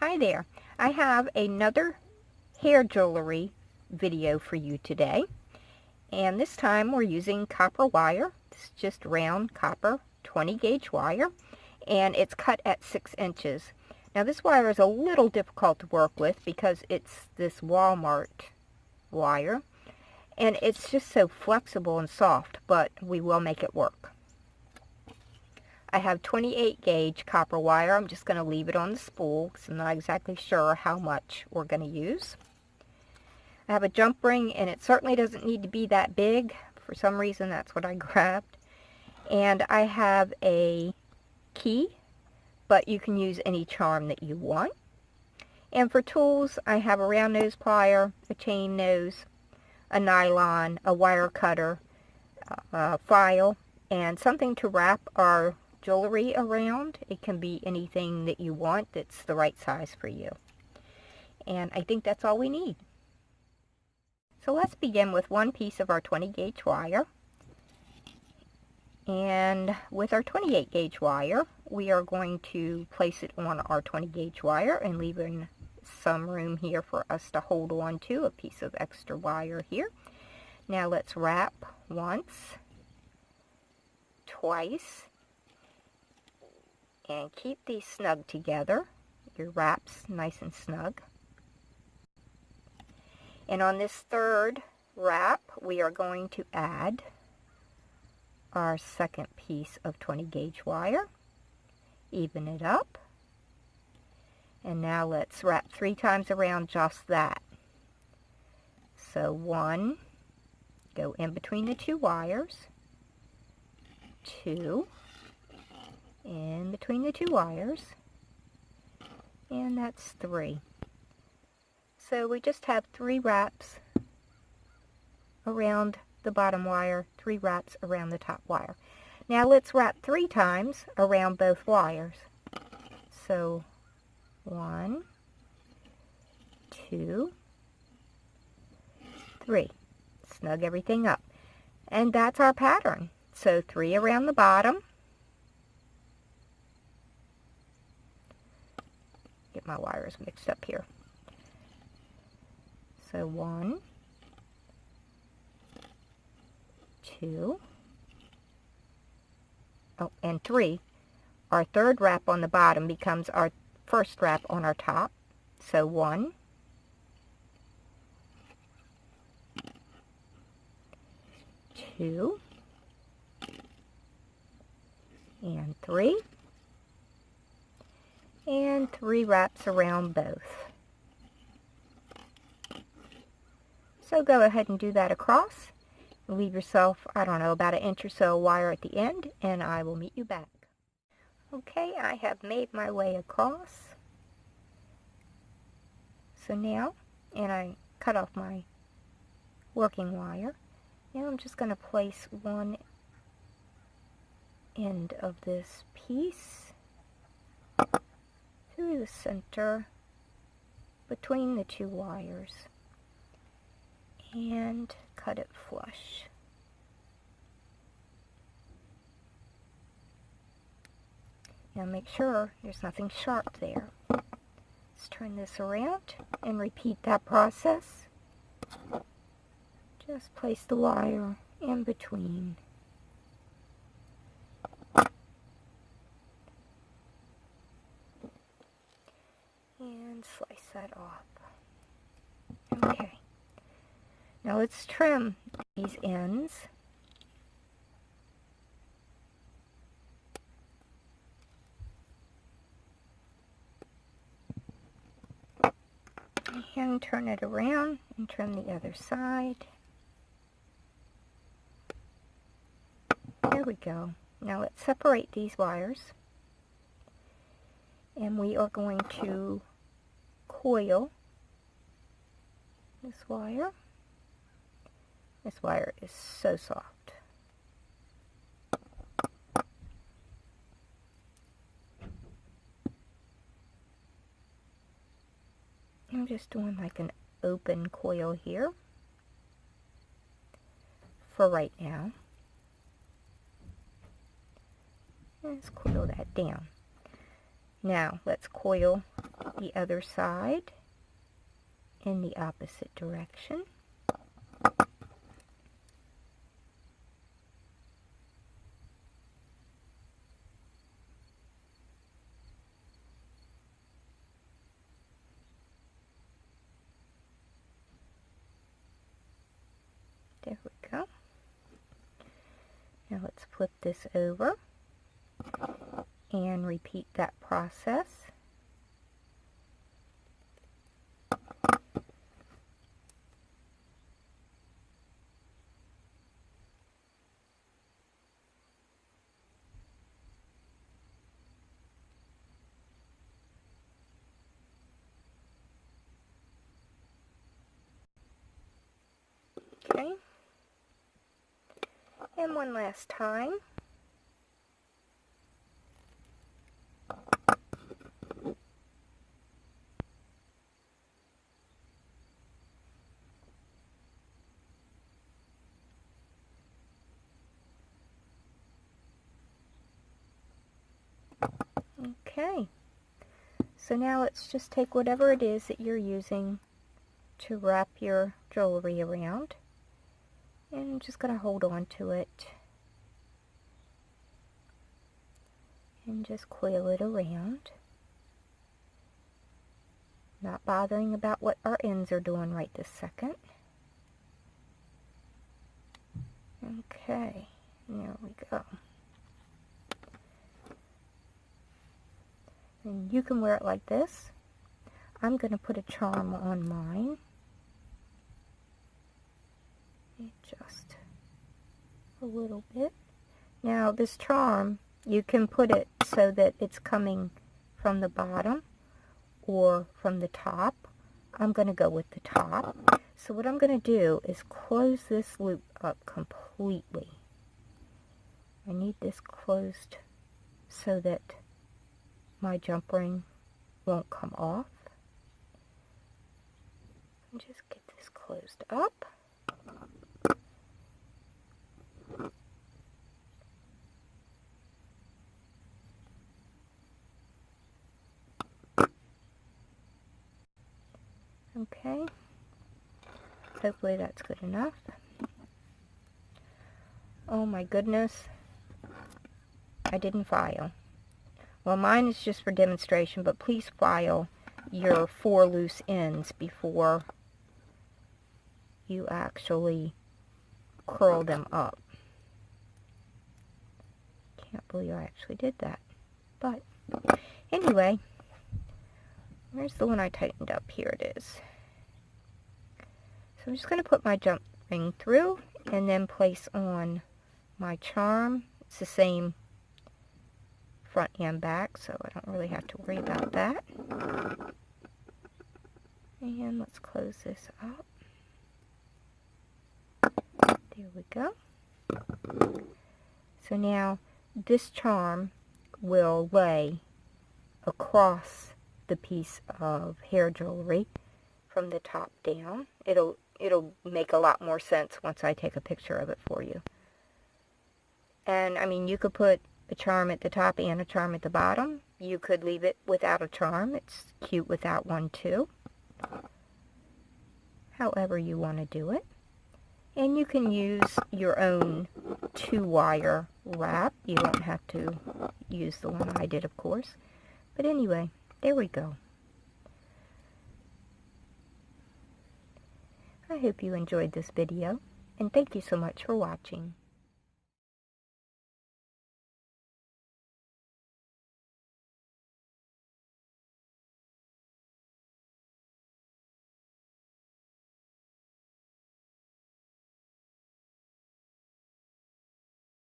Hi there. I have another hair jewelry video for you today. And this time we're using copper wire. It's just round copper 20 gauge wire. And it's cut at 6 inches. Now this wire is a little difficult to work with because it's this Walmart wire. And it's just so flexible and soft, but we will make it work. I have 28 gauge copper wire. I'm just going to leave it on the spool because I'm not exactly sure how much we're going to use. I have a jump ring, and it certainly doesn't need to be that big. For some reason, that's what I grabbed. And I have a key, but you can use any charm that you want. And for tools, I have a round nose plier, a chain nose, a nylon, a wire cutter, a file, and something to wrap our jewelry around. It can be anything that you want that's the right size for you. And I think that's all we need. So let's begin with one piece of our 20 gauge wire. And with our 28 gauge wire, we are going to place it on our 20 gauge wire and leaving some room here for us to hold on to, a piece of extra wire here. Now let's wrap once, twice, and keep these snug together. Your wraps nice and snug. And on this third wrap, we are going to add our second piece of 20 gauge wire. Even it up. And now let's wrap 3 times around just that. So 1, go in between the 2 wires. 2, in between the 2 wires, and that's 3. So we just have 3 wraps around the bottom wire, 3 wraps around the top wire. Now let's wrap 3 times around both wires. So 1, 2, 3. Snug everything up. And that's our pattern. So 3 around the bottom. Get my wires mixed up here. So 1, 2, and 3. Our third wrap on the bottom becomes our first wrap on our top. So 1, 2, and 3. And 3 wraps around both. So go ahead and do that across. Leave yourself, I don't know, about 1 inch or so of wire at the end, and I will meet you back. Okay, I have made my way across. So now, and I cut off my working wire. Now I'm just going to place one end of this piece through the center between the 2 wires and cut it flush. Now make sure there's nothing sharp there. Let's turn this around and repeat that process. Just place the wire in between. And slice that off. Okay. Now let's trim these ends. And turn it around and trim the other side. There we go. Now let's separate these wires. And we are going to coil this wire. This wire is so soft. I'm just doing like an open coil here for right now. Let's coil that down. Now let's coil the other side in the opposite direction. There we go. Now let's flip this over and repeat that process. Okay. And one last time. Okay. So now let's just take whatever it is that you're using to wrap your jewelry around. And I'm just going to hold on to it and just coil it around. Not bothering about what our ends are doing right this second. Okay, there we go. And you can wear it like this. I'm going to put a charm on mine. Just a little bit. Now this charm, you can put it so that it's coming from the bottom or from the top. I'm going to go with the top. So what I'm going to do is close this loop up completely. I need this closed so that my jump ring won't come off. And just get this closed up. Okay, hopefully that's good enough. Oh my goodness, I didn't file. Well, mine is just for demonstration, but please file your 4 loose ends before you actually curl them up. Can't believe I actually did that. But anyway, where's the one I tightened up? Here it is. So I'm just going to put my jump ring through and then place on my charm. It's the same front and back, so I don't really have to worry about that. And let's close this up. There we go. So now this charm will lay across the piece of hair jewelry from the top down. It'll make a lot more sense once I take a picture of it for you. And I mean, you could put a charm at the top and a charm at the bottom. You could leave it without a charm. It's cute without one too. However you want to do it. And you can use your own 2-wire wrap. You don't have to use the one I did, of course. But anyway, there we go. I hope you enjoyed this video, and thank you so much for watching.